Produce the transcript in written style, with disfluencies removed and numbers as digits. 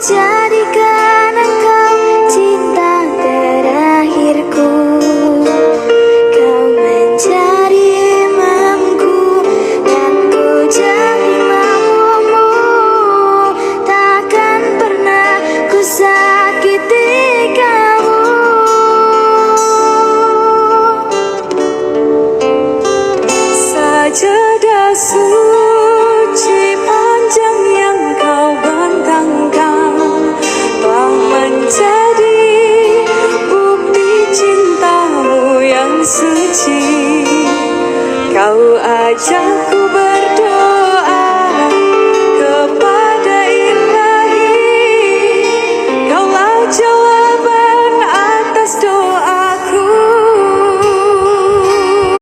jadikan engkau cinta terakhirku. Kau menjadi imamku dan ku jadi makmummu. Takkan pernah ku sakiti kamu. Sajadah suci panjang yang kau bentangkan telah menjadi bukti cintamu yang suci. Kau ajak